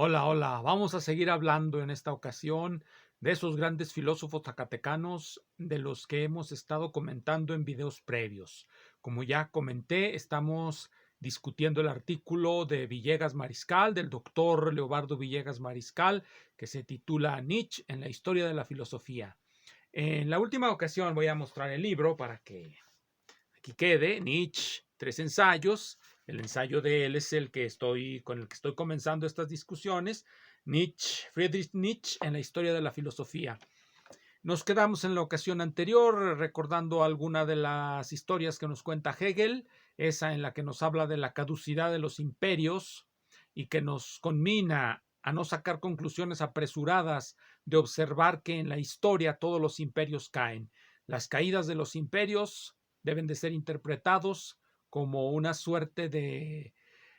Hola, hola. Vamos a seguir hablando en esta ocasión de esos grandes filósofos zacatecanos de los que hemos estado comentando en videos previos. Como ya comenté, estamos discutiendo el artículo de Villegas Mariscal, del doctor Leobardo Villegas Mariscal, que se titula Nietzsche en la historia de la filosofía. En la última ocasión voy a mostrar el libro para que aquí quede, Nietzsche, tres ensayos. El ensayo de él es con el que estoy comenzando estas discusiones. Nietzsche, Friedrich Nietzsche en la historia de la filosofía. Nos quedamos en la ocasión anterior recordando alguna de las historias que nos cuenta Hegel, esa en la que nos habla de la caducidad de los imperios y que nos conmina a no sacar conclusiones apresuradas de observar que en la historia todos los imperios caen. Las caídas de los imperios deben de ser interpretados como una suerte de...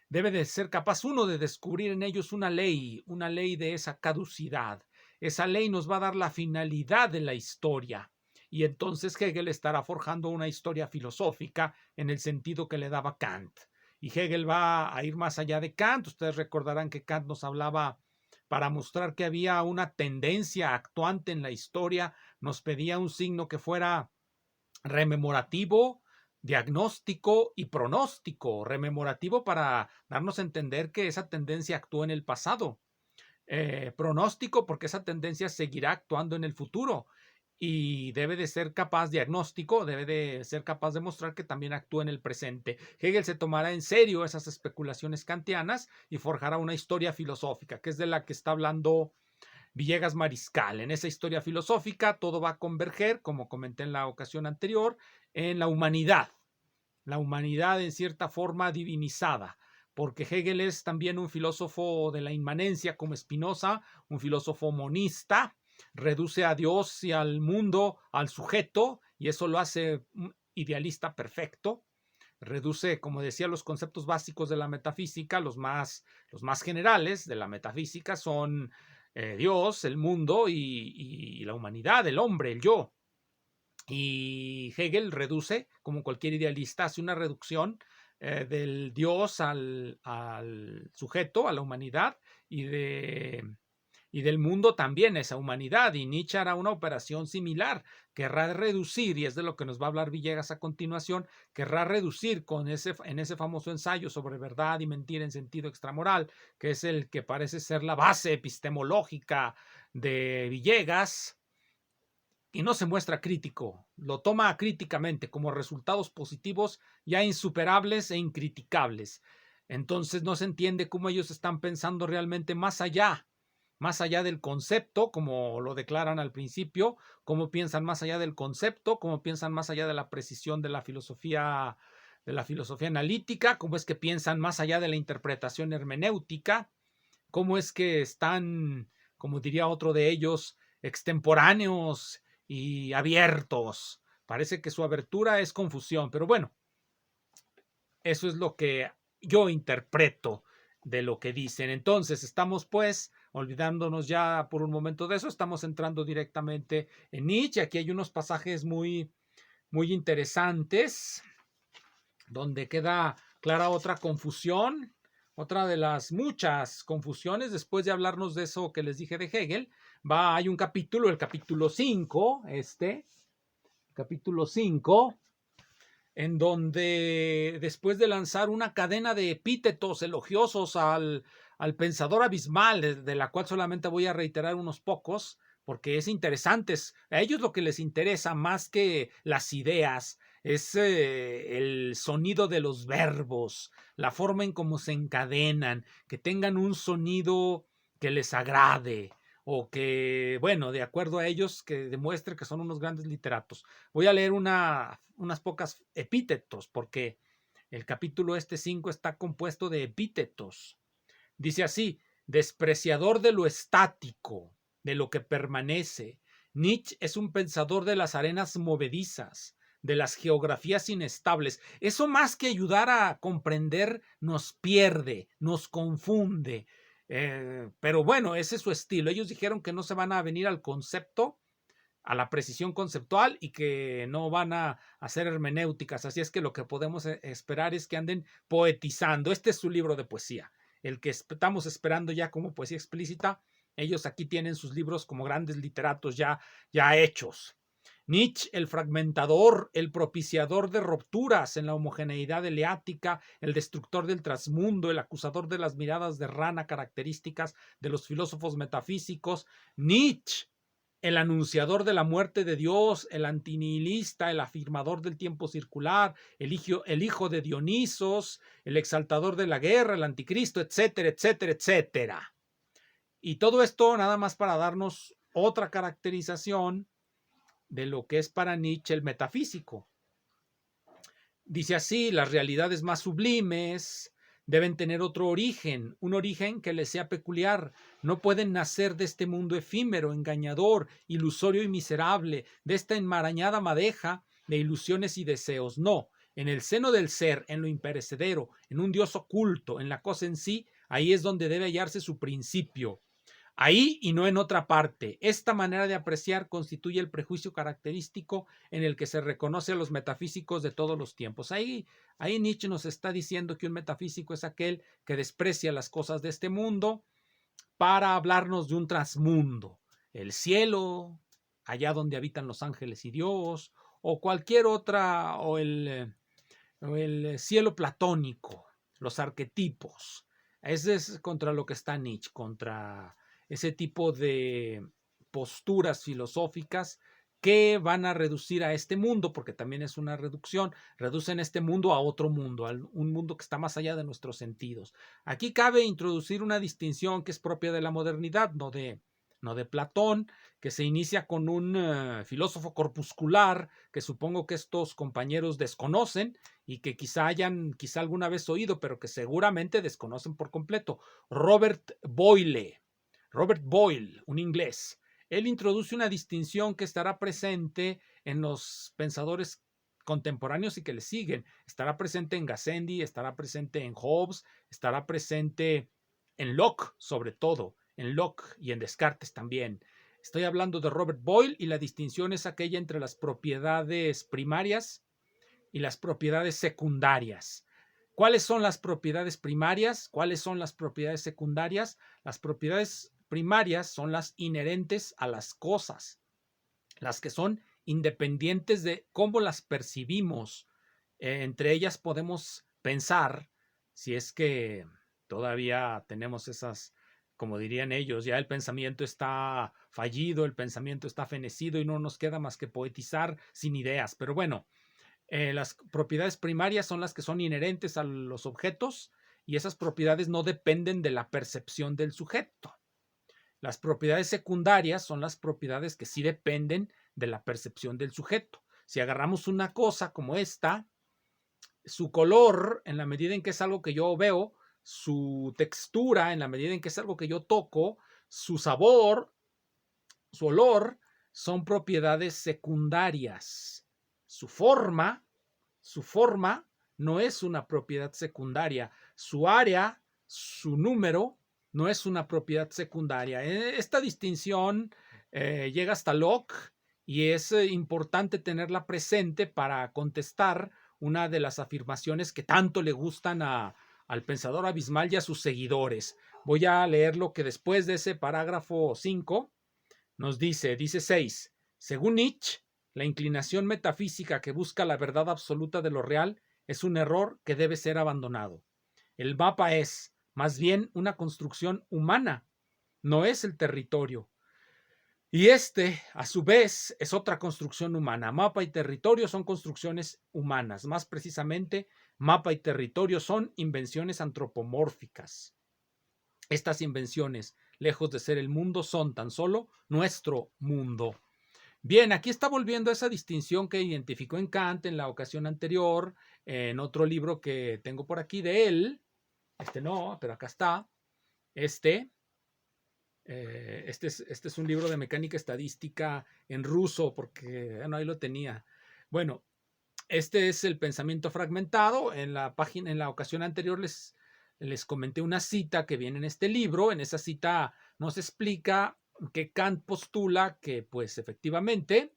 Debe de ser capaz uno de descubrir en ellos una ley de esa caducidad. Esa ley nos va a dar la finalidad de la historia. Y entonces Hegel estará forjando una historia filosófica en el sentido que le daba Kant. Y Hegel va a ir más allá de Kant. Ustedes recordarán que Kant nos hablaba para mostrar que había una tendencia actuante en la historia, nos pedía un signo que fuera rememorativo, diagnóstico y pronóstico. Rememorativo para darnos a entender que esa tendencia actuó en el pasado. Pronóstico porque esa tendencia seguirá actuando en el futuro y debe de ser capaz, diagnóstico, debe de ser capaz de mostrar que también actúa en el presente. Hegel se tomará en serio esas especulaciones kantianas y forjará una historia filosófica, que es de la que está hablando Villegas Mariscal. En esa historia filosófica todo va a converger, como comenté en la ocasión anterior, en la humanidad en cierta forma divinizada, porque Hegel es también un filósofo de la inmanencia como Spinoza, un filósofo monista, reduce a Dios y al mundo al sujeto, y eso lo hace un idealista perfecto. Reduce, como decía, los conceptos básicos de la metafísica, los más generales de la metafísica son Dios, el mundo y la humanidad, el hombre, el yo. Y Hegel reduce, como cualquier idealista, hace una reducción del Dios al sujeto, a la humanidad, y, y del mundo también, esa humanidad. Y Nietzsche hará una operación similar, querrá reducir, y es de lo que nos va a hablar Villegas a continuación, querrá reducir en ese famoso ensayo sobre verdad y mentira en sentido extramoral, que es el que parece ser la base epistemológica de Villegas, y no se muestra crítico, lo toma críticamente como resultados positivos ya insuperables e incriticables. Entonces no se entiende cómo ellos están pensando realmente más allá del concepto, como lo declaran al principio, cómo piensan más allá del concepto, cómo piensan más allá de la precisión de la filosofía analítica, cómo es que piensan más allá de la interpretación hermenéutica, cómo es que están, como diría otro de ellos, extemporáneos y abiertos. Parece que su abertura es confusión, pero bueno, eso es lo que yo interpreto de lo que dicen. Entonces, estamos pues, olvidándonos ya por un momento de eso, estamos entrando directamente en Nietzsche. Aquí hay unos pasajes muy interesantes donde queda clara otra confusión, otra de las muchas confusiones. Después de hablarnos de eso que les dije de Hegel, hay un capítulo, el capítulo 5, capítulo 5, en donde después de lanzar una cadena de epítetos elogiosos al pensador abismal, de la cual solamente voy a reiterar unos pocos, porque es interesante, a ellos lo que les interesa más que las ideas es el sonido de los verbos, la forma en cómo se encadenan, que tengan un sonido que les agrade o que, bueno, de acuerdo a ellos, que demuestre que son unos grandes literatos. Voy a leer unas pocas epítetos, porque el capítulo 5 está compuesto de epítetos. Dice así: despreciador de lo estático, de lo que permanece. Nietzsche es un pensador de las arenas movedizas, de las geografías inestables. Eso, más que ayudar a comprender, nos pierde, nos confunde. Pero bueno, ese es su estilo. Ellos dijeron que no se van a venir al concepto, a la precisión conceptual, y que no van a hacer hermenéuticas. Así es que lo que podemos esperar es que anden poetizando. Este es su libro de poesía. el que estamos esperando ya como poesía explícita, ellos aquí tienen sus libros como grandes literatos ya hechos. Nietzsche, el fragmentador, el propiciador de rupturas en la homogeneidad eleática, el destructor del trasmundo, el acusador de las miradas de rana características de los filósofos metafísicos. Nietzsche, el anunciador de la muerte de Dios, el antinihilista, el afirmador del tiempo circular, el hijo de Dionisos, el exaltador de la guerra, el anticristo, etcétera, etcétera, etcétera. Y todo esto nada más para darnos otra caracterización de lo que es para Nietzsche el metafísico. Dice así: las realidades más sublimes deben tener otro origen, un origen que les sea peculiar. No pueden nacer de este mundo efímero, engañador, ilusorio y miserable, de esta enmarañada madeja de ilusiones y deseos. No, en el seno del ser, en lo imperecedero, en un Dios oculto, en la cosa en sí, ahí es donde debe hallarse su principio. Ahí y no en otra parte. Esta manera de apreciar constituye el prejuicio característico en el que se reconoce a los metafísicos de todos los tiempos. Ahí Nietzsche nos está diciendo que un metafísico es aquel que desprecia las cosas de este mundo para hablarnos de un transmundo, el cielo, allá donde habitan los ángeles y Dios, o cualquier otra, o el cielo platónico, los arquetipos. Ese es contra lo que está Nietzsche, contra ese tipo de posturas filosóficas que van a reducir a este mundo, porque también es una reducción, reducen este mundo a otro mundo, a un mundo que está más allá de nuestros sentidos. Aquí cabe introducir una distinción que es propia de la modernidad, no de Platón, que se inicia con un filósofo corpuscular que supongo que estos compañeros desconocen y que quizá alguna vez oído, pero que seguramente desconocen por completo. Robert Boyle, un inglés. Él introduce una distinción que estará presente en los pensadores contemporáneos y que le siguen. Estará presente en Gassendi, estará presente en Hobbes, estará presente en Locke, sobre todo, en Locke y en Descartes también. Estoy hablando de Robert Boyle y la distinción es aquella entre las propiedades primarias y las propiedades secundarias. ¿Cuáles son las propiedades primarias? ¿Cuáles son las propiedades secundarias? Las propiedades primarias son las inherentes a las cosas, las que son independientes de cómo las percibimos. Entre ellas podemos pensar, si es que todavía tenemos esas, como dirían ellos, ya el pensamiento está fallido, el pensamiento está fenecido y no nos queda más que poetizar sin ideas. Pero bueno, las propiedades primarias son las que son inherentes a los objetos y esas propiedades no dependen de la percepción del sujeto. Las propiedades secundarias son las propiedades que sí dependen de la percepción del sujeto. Si agarramos una cosa como esta, su color, en la medida en que es algo que yo veo, su textura, en la medida en que es algo que yo toco, su sabor, su olor, son propiedades secundarias. Su forma no es una propiedad secundaria. Su área, su número, no es una propiedad secundaria. Esta distinción llega hasta Locke y es importante tenerla presente para contestar una de las afirmaciones que tanto le gustan al pensador abismal y a sus seguidores. Voy a leer lo que después de ese parágrafo 5 nos dice 6. Según Nietzsche, la inclinación metafísica que busca la verdad absoluta de lo real es un error que debe ser abandonado. El mapa es, más bien, una construcción humana, no es el territorio. Y a su vez, es otra construcción humana. Mapa y territorio son construcciones humanas. Más precisamente, mapa y territorio son invenciones antropomórficas. Estas invenciones, lejos de ser el mundo, son tan solo nuestro mundo. Bien, aquí está volviendo a esa distinción que identificó en Kant en la ocasión anterior, en otro libro que tengo por aquí de él. No, pero acá está. Este es un libro de mecánica estadística en ruso, porque bueno, ahí lo tenía. Bueno, este es el pensamiento fragmentado. En la ocasión anterior les comenté una cita que viene en este libro. En esa cita nos explica que Kant postula que, pues, efectivamente,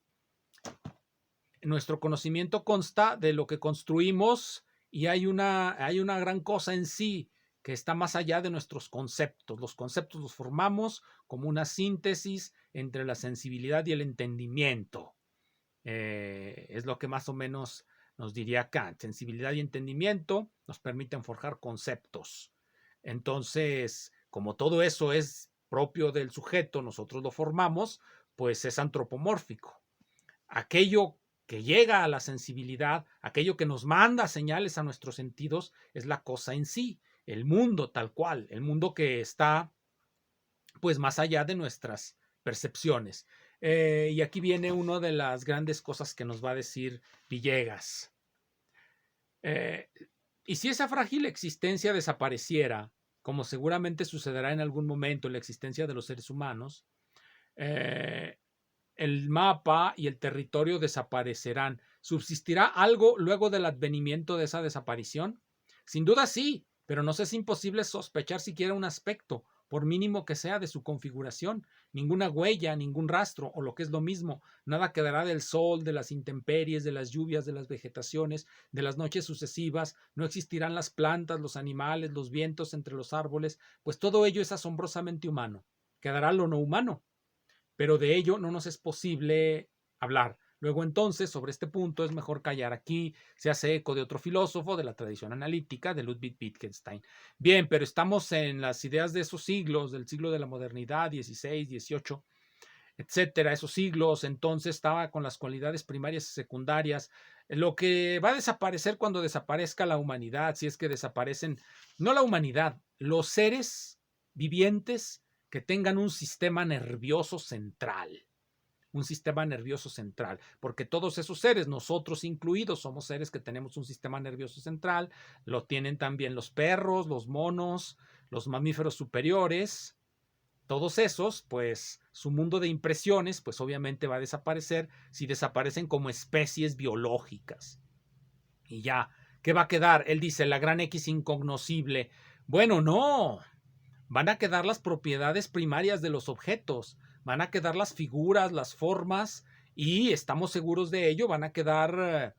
nuestro conocimiento consta de lo que construimos y hay una gran cosa en sí que está más allá de nuestros conceptos. Los conceptos los formamos como una síntesis entre la sensibilidad y el entendimiento. Es lo que más o menos nos diría Kant. Sensibilidad y entendimiento nos permiten forjar conceptos. Entonces, como todo eso es propio del sujeto, nosotros lo formamos, pues es antropomórfico. Aquello que llega a la sensibilidad, aquello que nos manda señales a nuestros sentidos, es la cosa en sí, el mundo tal cual, el mundo que está pues más allá de nuestras percepciones. Y aquí viene una de las grandes cosas que nos va a decir Villegas. Y si esa frágil existencia desapareciera, como seguramente sucederá en algún momento en la existencia de los seres humanos, el mapa y el territorio desaparecerán. ¿Subsistirá algo luego del advenimiento de esa desaparición? Sin duda sí, pero nos es imposible sospechar siquiera un aspecto, por mínimo que sea, de su configuración. Ninguna huella, ningún rastro, o lo que es lo mismo, nada quedará del sol, de las intemperies, de las lluvias, de las vegetaciones, de las noches sucesivas. No existirán las plantas, los animales, los vientos entre los árboles, pues todo ello es asombrosamente humano. Quedará lo no humano, pero de ello no nos es posible hablar. Luego entonces, sobre este punto, es mejor callar. Aquí se hace eco de otro filósofo de la tradición analítica, de Ludwig Wittgenstein. Bien, pero estamos en las ideas de esos siglos, del siglo de la modernidad, 16, 18, etcétera, esos siglos. Entonces estaba con las cualidades primarias y secundarias. Lo que va a desaparecer cuando desaparezca la humanidad, si es que desaparecen, no la humanidad, los seres vivientes que tengan un sistema nervioso central. Un sistema nervioso central, porque todos esos seres, nosotros incluidos, somos seres que tenemos un sistema nervioso central, lo tienen también los perros, los monos, los mamíferos superiores, todos esos, pues su mundo de impresiones, pues obviamente va a desaparecer si desaparecen como especies biológicas. Y ya, ¿qué va a quedar? Él dice, la gran X incognoscible. Bueno, no, van a quedar las propiedades primarias de los objetos, van a quedar las figuras, las formas, y estamos seguros de ello, van a quedar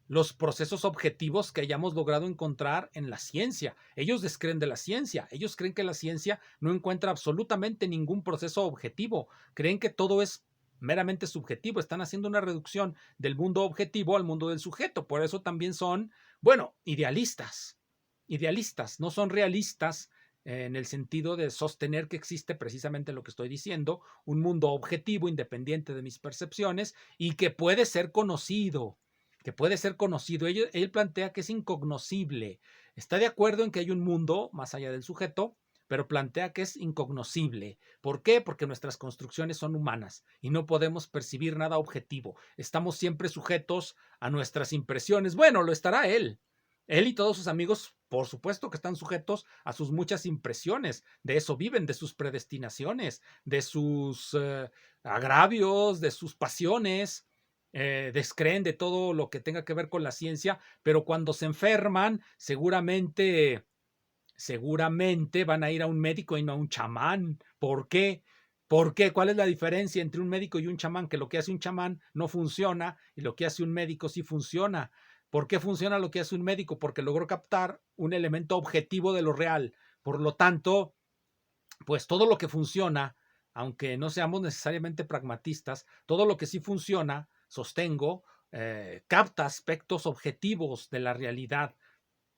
los procesos objetivos que hayamos logrado encontrar en la ciencia. Ellos descreen de la ciencia, ellos creen que la ciencia no encuentra absolutamente ningún proceso objetivo, creen que todo es meramente subjetivo, están haciendo una reducción del mundo objetivo al mundo del sujeto, por eso también son, bueno, idealistas, no son realistas en el sentido de sostener que existe precisamente lo que estoy diciendo, un mundo objetivo independiente de mis percepciones y que puede ser conocido, Él plantea que es incognoscible. Está de acuerdo en que hay un mundo más allá del sujeto, pero plantea que es incognoscible. ¿Por qué? Porque nuestras construcciones son humanas y no podemos percibir nada objetivo. Estamos siempre sujetos a nuestras impresiones. Bueno, lo estará él. Él y todos sus amigos, por supuesto que están sujetos a sus muchas impresiones. De eso viven, de sus predestinaciones, de sus agravios, de sus pasiones. Descreen de todo lo que tenga que ver con la ciencia, pero cuando se enferman, seguramente van a ir a un médico y no a un chamán. ¿Por qué? ¿Por qué? ¿Cuál es la diferencia entre un médico y un chamán? Que lo que hace un chamán no funciona y lo que hace un médico sí funciona. ¿Por qué funciona lo que hace un médico? Porque logró captar un elemento objetivo de lo real. Por lo tanto, pues todo lo que funciona, aunque no seamos necesariamente pragmatistas, todo lo que sí funciona, sostengo, capta aspectos objetivos de la realidad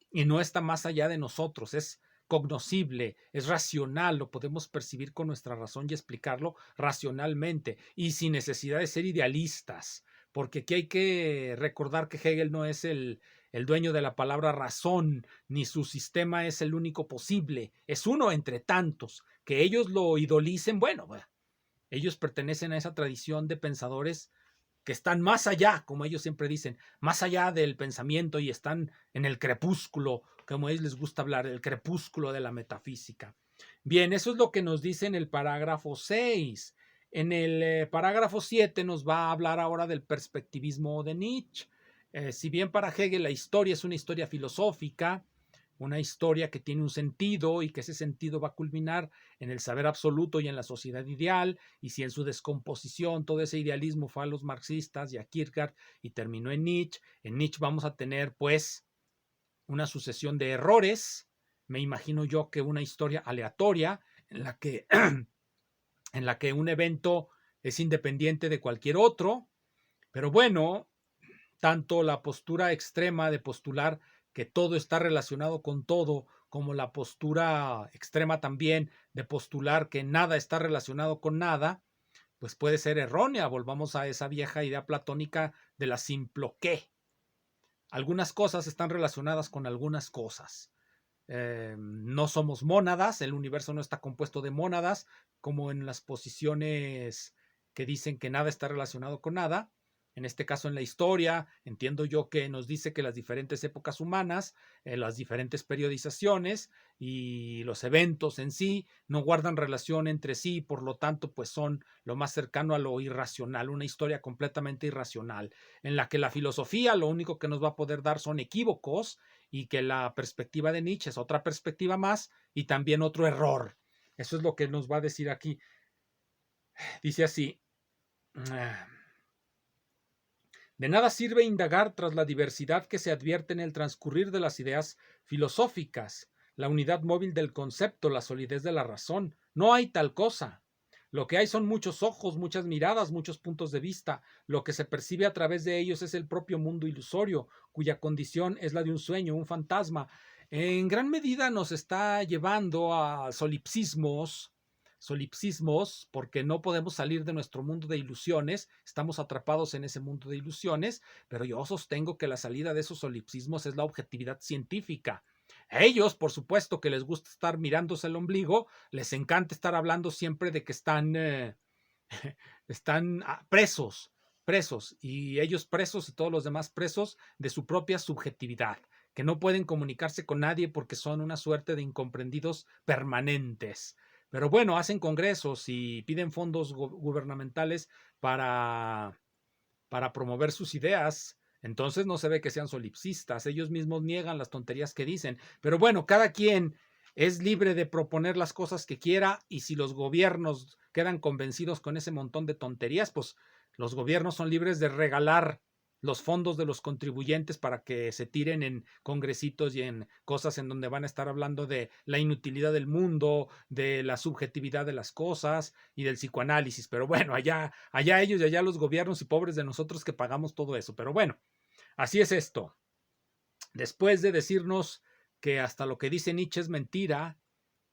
y no está más allá de nosotros, es cognoscible, es racional, lo podemos percibir con nuestra razón y explicarlo racionalmente y sin necesidad de ser idealistas, porque aquí hay que recordar que Hegel no es el dueño de la palabra razón, ni su sistema es el único posible, es uno entre tantos. Que ellos lo idolicen, bueno, ellos pertenecen a esa tradición de pensadores que están más allá, como ellos siempre dicen, más allá del pensamiento y están en el crepúsculo, como a ellos les gusta hablar, el crepúsculo de la metafísica. Bien, eso es lo que nos dice en el parágrafo 6. En el parágrafo 7 nos va a hablar ahora del perspectivismo de Nietzsche. Si bien para Hegel la historia es una historia filosófica, una historia que tiene un sentido y que ese sentido va a culminar en el saber absoluto y en la sociedad ideal, y si en su descomposición todo ese idealismo fue a los marxistas y a Kierkegaard y terminó en Nietzsche vamos a tener pues una sucesión de errores me imagino yo que una historia aleatoria en la que, en la que un evento es independiente de cualquier otro, pero bueno, tanto la postura extrema de postular que todo está relacionado con todo, como la postura extrema también de postular que nada está relacionado con nada, pues puede ser errónea. Volvamos a esa vieja idea platónica de la simploqué. Algunas cosas están relacionadas con algunas cosas. No somos mónadas, el universo no está compuesto de mónadas, como en las posiciones que dicen que nada está relacionado con nada. En este caso, en la historia, entiendo yo que nos dice que las diferentes épocas humanas, las diferentes periodizaciones y los eventos en sí no guardan relación entre sí, por lo tanto, pues son lo más cercano a lo irracional, una historia completamente irracional, en la que la filosofía lo único que nos va a poder dar son equívocos y que la perspectiva de Nietzsche es otra perspectiva más y también otro error. Eso es lo que nos va a decir aquí. Dice así. De nada sirve indagar tras la diversidad que se advierte en el transcurrir de las ideas filosóficas, la unidad móvil del concepto, la solidez de la razón. No hay tal cosa. Lo que hay son muchos ojos, muchas miradas, muchos puntos de vista. Lo que se percibe a través de ellos es el propio mundo ilusorio, cuya condición es la de un sueño, un fantasma. En gran medida nos está llevando a solipsismos, porque no podemos salir de nuestro mundo de ilusiones, estamos atrapados en ese mundo de ilusiones, pero yo sostengo que la salida de esos solipsismos es la objetividad científica. A ellos, por supuesto, que les gusta estar mirándose el ombligo, les encanta estar hablando siempre de que están presos, y ellos presos y todos los demás presos de su propia subjetividad, que no pueden comunicarse con nadie porque son una suerte de incomprendidos permanentes. Pero bueno, hacen congresos y piden fondos gubernamentales para, para promover sus ideas. Entonces no se ve que sean solipsistas, ellos mismos niegan las tonterías que dicen. Pero bueno, cada quien es libre de proponer las cosas que quiera, y si los gobiernos quedan convencidos con ese montón de tonterías, pues los gobiernos son libres de regalar los fondos de los contribuyentes para que se tiren en congresitos y en cosas en donde van a estar hablando de la inutilidad del mundo, de la subjetividad de las cosas y del psicoanálisis. Pero bueno, allá ellos y allá los gobiernos, y pobres de nosotros que pagamos todo eso. Pero bueno, así es esto. Después de decirnos que hasta lo que dice Nietzsche es mentira,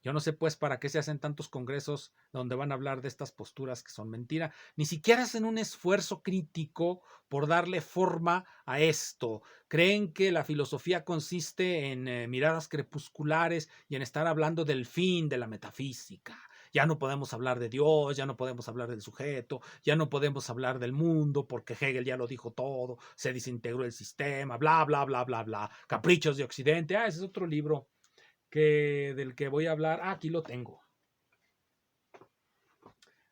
yo no sé pues para qué se hacen tantos congresos donde van a hablar de estas posturas que son mentira. Ni siquiera hacen un esfuerzo crítico por darle forma a esto. Creen que la filosofía consiste en miradas crepusculares y en estar hablando del fin de la metafísica. Ya no podemos hablar de Dios, ya no podemos hablar del sujeto, ya no podemos hablar del mundo porque Hegel ya lo dijo todo, se desintegró el sistema, bla, bla, bla, bla, bla. Caprichos de Occidente. Ese es otro libro del que voy a hablar. Aquí lo tengo.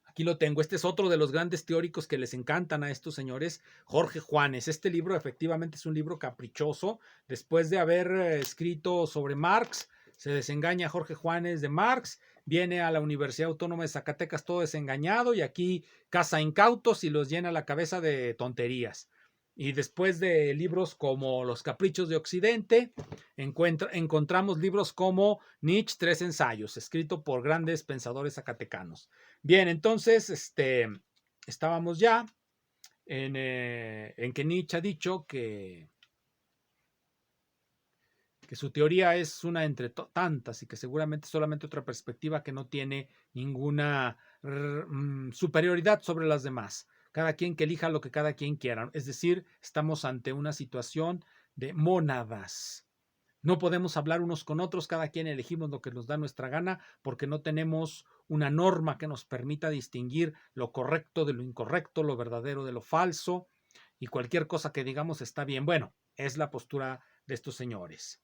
Aquí lo tengo. Este es otro de los grandes teóricos que les encantan a estos señores, Jorge Juanes. Este libro efectivamente es un libro caprichoso. Después de haber escrito sobre Marx, se desengaña Jorge Juanes de Marx, viene a la Universidad Autónoma de Zacatecas todo desengañado y aquí caza incautos y los llena la cabeza de tonterías. Y después de libros como Los Caprichos de Occidente, encontramos libros como Nietzsche, tres ensayos, escrito por grandes pensadores zacatecanos. Bien, entonces, estábamos ya en que Nietzsche ha dicho que su teoría es una entre tantas y que seguramente es solamente otra perspectiva que no tiene ninguna superioridad sobre las demás. Cada quien que elija lo que cada quien quiera. Es decir, estamos ante una situación de mónadas. No podemos hablar unos con otros, cada quien elegimos lo que nos da nuestra gana porque no tenemos una norma que nos permita distinguir lo correcto de lo incorrecto, lo verdadero de lo falso, y cualquier cosa que digamos está bien. Bueno, es la postura de estos señores.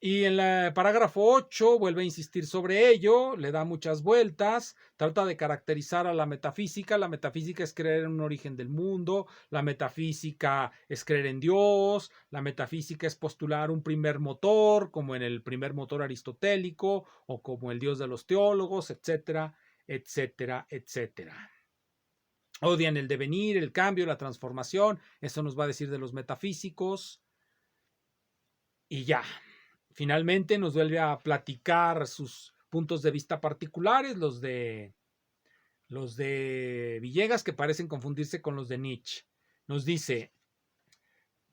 Y en el parágrafo 8 vuelve a insistir sobre ello, le da muchas vueltas, trata de caracterizar a la metafísica. La metafísica es creer en un origen del mundo, la metafísica es creer en Dios, la metafísica es postular un primer motor, como en el primer motor aristotélico, o como el Dios de los teólogos, etcétera, etcétera, etcétera. Odian el devenir, el cambio, la transformación. Eso nos va a decir de los metafísicos. Y ya, finalmente nos vuelve a platicar sus puntos de vista particulares, los de Villegas, que parecen confundirse con los de Nietzsche. Nos dice: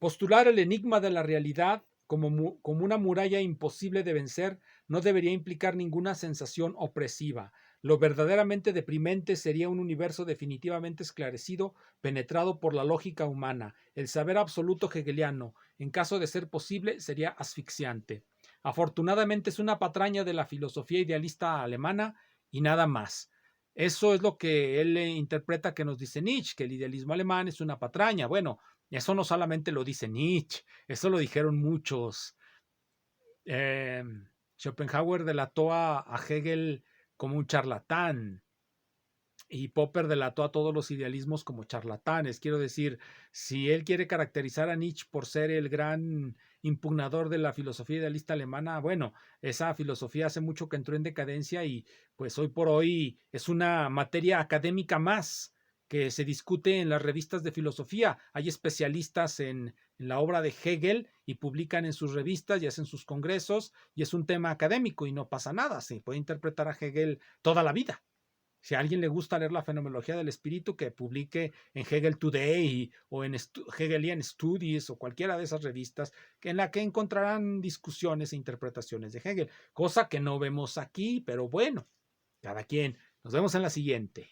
postular el enigma de la realidad como una muralla imposible de vencer no debería implicar ninguna sensación opresiva. Lo verdaderamente deprimente sería un universo definitivamente esclarecido, penetrado por la lógica humana. El saber absoluto hegeliano, en caso de ser posible, sería asfixiante. Afortunadamente es una patraña de la filosofía idealista alemana y nada más. Eso es lo que él interpreta que nos dice Nietzsche, que el idealismo alemán es una patraña. Bueno, eso no solamente lo dice Nietzsche, eso lo dijeron muchos. Eh, Schopenhauer delató a Hegel como un charlatán y Popper delató a todos los idealismos como charlatanes. Quiero decir, si él quiere caracterizar a Nietzsche por ser el gran impugnador de la filosofía idealista alemana, bueno, esa filosofía hace mucho que entró en decadencia y pues hoy por hoy es una materia académica más que se discute en las revistas de filosofía. Hay especialistas en la obra de Hegel y publican en sus revistas y hacen sus congresos y es un tema académico y no pasa nada. Se puede interpretar a Hegel toda la vida. Si a alguien le gusta leer la fenomenología del espíritu, que publique en Hegel Today o en Hegelian Studies o cualquiera de esas revistas en la que encontrarán discusiones e interpretaciones de Hegel, cosa que no vemos aquí, pero bueno, cada quien. Nos vemos en la siguiente.